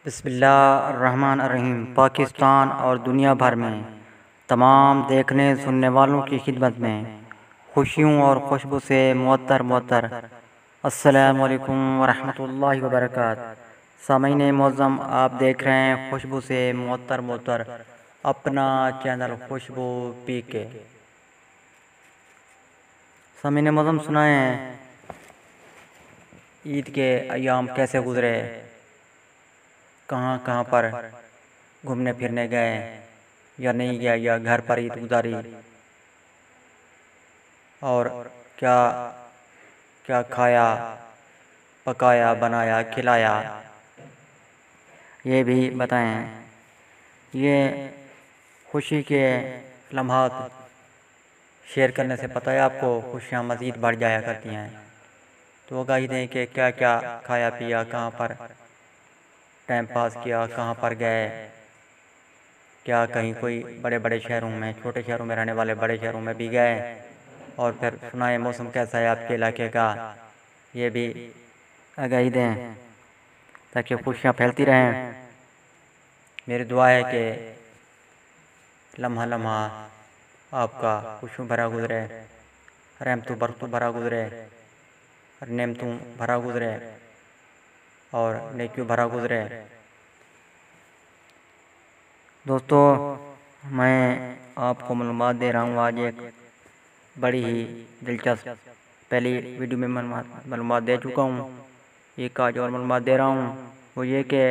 بسم اللہ الرحمن الرحیم۔ پاکستان اور دنیا بھر میں تمام دیکھنے سننے والوں کی خدمت میں خوشیوں اور خوشبو سے معطر السلام علیکم ورحمۃ اللہ وبرکاتہ۔ سامعین معظم، آپ دیکھ رہے ہیں خوشبو سے معطر اپنا چینل خوشبو پی کے۔ سامعین معظم، سنائیں عید کے ایام کیسے گزرے، کہاں کہاں پر گھومنے پھرنے گئے یا نہیں گئے، یا گھر پر عید گزاری، اور کیا کیا کھایا پکایا بنایا کھلایا، یہ بھی بتائیں۔ یہ خوشی کے لمحات شیئر کرنے سے پتہ ہے آپ کو خوشیاں مزید بڑھ جایا کرتی ہیں۔ تو آگاہی دیں کہ کیا کیا کھایا پیا، کہاں پر ٹائم پاس کیا، کہاں پر گئے، کیا کہیں کوئی بڑے بڑے شہروں میں، چھوٹے شہروں میں رہنے والے بڑے شہروں میں بھی گئے، اور پھر سنائیں موسم کیسا ہے آپ کے علاقے کا، یہ بھی آگاہی دیں تاکہ خوشیاں پھیلتی رہیں۔ میری دعا ہے کہ لمحہ لمحہ آپ کا خوشیوں بھرا گزرے، رحمتوں برکتوں بھرا گزرے، نعمتوں بھرا گزرے اور نیکیوں بھرا گزرے۔ دوستو، میں آپ کو معلومات دے رہا ہوں آج ایک بڑی ہی دلچسپ، پہلی ویڈیو میں معلومات دے چکا ہوں، ایک آج اور معلومات دے رہا ہوں، وہ یہ کہ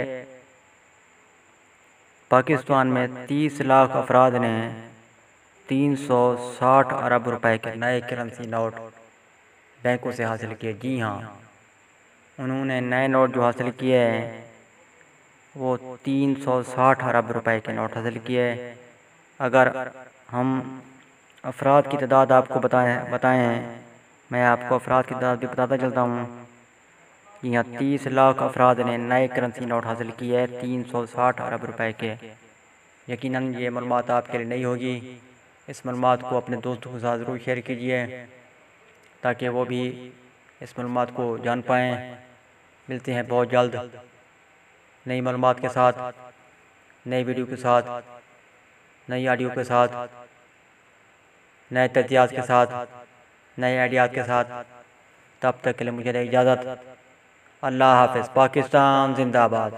پاکستان میں 30 لاکھ افراد نے 360 ارب روپے کے نئے کرنسی نوٹ بینکوں سے حاصل کیے۔ جی ہاں، انہوں نے نئے نوٹ جو حاصل کیے ہیں وہ 360 ارب روپے کے نوٹ حاصل کیے۔ اگر ہم افراد کی تعداد آپ کو بتائیں، میں آپ کو افراد کی تعداد بھی بتاتا چلتا ہوں۔ یہاں 30 لاکھ افراد نے نئے کرنسی نوٹ حاصل کیے 360 ارب روپے کے۔ یقیناً یہ معلومات آپ کے لیے نہیں ہوگی، اس معلومات کو اپنے دوستوں کے ساتھ ضرور شیئر کیجیے تاکہ وہ بھی اس معلومات کو جان پائیں۔ ملتے ہیں بہت جلد نئی معلومات کے ساتھ، نئی ویڈیو کے ساتھ، نئی آڈیو کے ساتھ، نئے تجزیات کے ساتھ، نئے آئیڈیات کے ساتھ۔ تب تک کے لیے مجھے دے اجازت۔ اللہ حافظ۔ پاکستان زندہ باد۔